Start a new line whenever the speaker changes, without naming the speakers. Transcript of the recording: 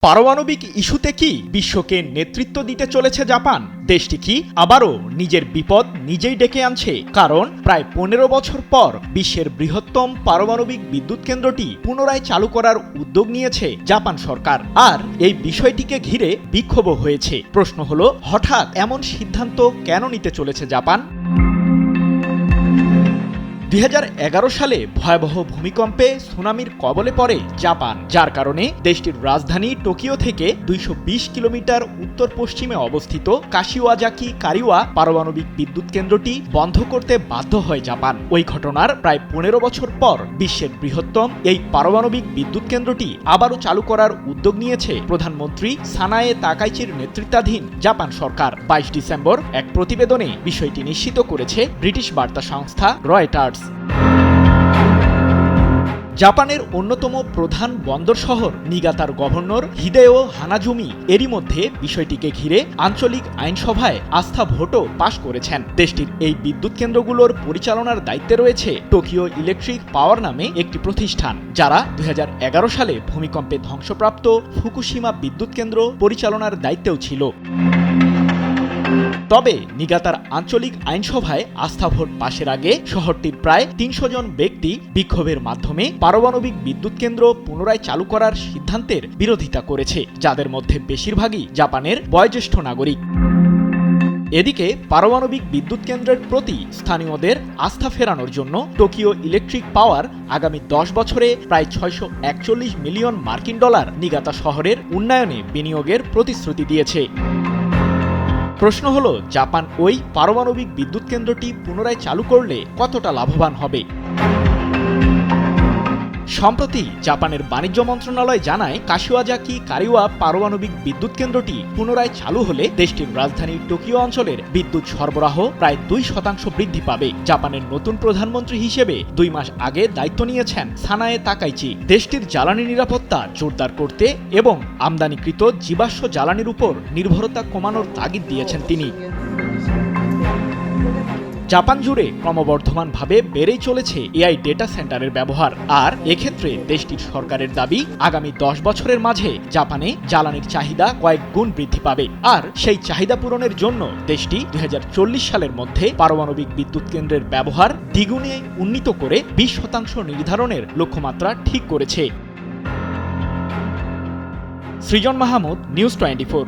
পারমাণবিক ইস্যুতে কি বিশ্বকে নেতৃত্ব দিতে চলেছে জাপান? দেশটি কি আবারও নিজের বিপদ নিজেই ডেকে আনছে? কারণ প্রায় 15 বছর পর বিশ্বের বৃহত্তম পারমাণবিক বিদ্যুৎ কেন্দ্রটি পুনরায় চালু করার উদ্যোগ নিয়েছে জাপান সরকার। আর এই বিষয়টিকে ঘিরে বিক্ষোভও হয়েছে। প্রশ্ন হলো, হঠাৎ এমন সিদ্ধান্ত কেন নিতে চলেছে জাপান? 2011 সালে ভয়াবহ ভূমিকম্পে সুনামির কবলে পড়ে জাপান, যার কারণে দেশটির রাজধানী টোকিও থেকে 220 কিলোমিটার উত্তর পশ্চিমে অবস্থিত কাশিওয়াজাকি কারিওয়া পারমাণবিক বিদ্যুৎ কেন্দ্রটি বন্ধ করতে বাধ্য হয় জাপান। ওই ঘটনার প্রায় 15 বছর পর বিশ্বের বৃহত্তম এই পারমাণবিক বিদ্যুৎ কেন্দ্রটি আবারও চালু করার উদ্যোগ নিয়েছে প্রধানমন্ত্রী সানায়ে তাকাইচির নেতৃত্বাধীন জাপান সরকার। 22 ডিসেম্বর এক প্রতিবেদনে বিষয়টি নিশ্চিত করেছে ব্রিটিশ বার্তা সংস্থা রয়টার্স। জাপানের অন্যতম প্রধান বন্দর শহর নিগাতার গভর্নর হিদেও হানাজুমি এরই মধ্যে বিষয়টিকে ঘিরে আঞ্চলিক আইনসভায় আস্থা ভোটও পাশ করেছেন। দেশটির এই বিদ্যুৎ কেন্দ্রগুলোর পরিচালনার দায়িত্বে রয়েছে টোকিও ইলেকট্রিক পাওয়ার নামে একটি প্রতিষ্ঠান, যারা 2011 সালে ভূমিকম্পে ধ্বংসপ্রাপ্ত ফুকুশিমা বিদ্যুৎ কেন্দ্র পরিচালনার দায়িত্বেও ছিল। তবে নিগাতার আঞ্চলিক আইনসভায় আস্থা ভোট পাশের আগে শহরটির প্রায় 300 জন ব্যক্তি বিক্ষোভের মাধ্যমে পারমাণবিক বিদ্যুৎ কেন্দ্র পুনরায় চালু করার সিদ্ধান্তের বিরোধিতা করেছে, যাদের মধ্যে বেশিরভাগই জাপানের বয়োজ্যেষ্ঠ নাগরিক। এদিকে পারমাণবিক বিদ্যুৎ কেন্দ্রের প্রতি স্থানীয়দের আস্থা ফেরানোর জন্য টোকিও ইলেকট্রিক পাওয়ার আগামী 10 বছরে প্রায় 641 মিলিয়ন মার্কিন ডলার নিগাতা শহরের উন্নয়নে বিনিয়োগের প্রতিশ্রুতি দিয়েছে। প্রশ্ন হলো, জাপান ওই পারমাণবিক বিদ্যুৎ কেন্দ্রটি পুনরায় চালু করলে কতটা লাভবান হবে? সম্প্রতি জাপানের বাণিজ্য মন্ত্রণালয় জানায়, কাশিওয়াজাকি কারিওয়া পারমাণবিক বিদ্যুৎ কেন্দ্রটি পুনরায় চালু হলে দেশটির রাজধানী টোকিও অঞ্চলের বিদ্যুৎ সরবরাহ প্রায় 2% বৃদ্ধি পাবে। জাপানের নতুন প্রধানমন্ত্রী হিসেবে 2 মাস আগে দায়িত্ব নিয়েছেন সানায়ে তাকাইচি। দেশটির জ্বালানি নিরাপত্তা জোরদার করতে এবং আমদানিকৃত জীবাশ্ম জ্বালানির উপর নির্ভরতা কমানোর তাগিদ দিয়েছেন তিনি। জাপান জুড়ে ক্রমবর্ধমানভাবে বেড়েই চলেছে এআই ডেটা সেন্টারের ব্যবহার। আর এক্ষেত্রে দেশটির সরকারের দাবি, আগামী 10 বছরের মাঝে জাপানে জ্বালানির চাহিদা কয়েক গুণ বৃদ্ধি পাবে। আর সেই চাহিদা পূরণের জন্য দেশটি 2040 সালের মধ্যে পারমাণবিক বিদ্যুৎ কেন্দ্রের ব্যবহার দ্বিগুণে উন্নীত করে 20% নির্ধারণের লক্ষ্যমাত্রা ঠিক করেছে। সৃজন মাহমুদ, নিউজ 24।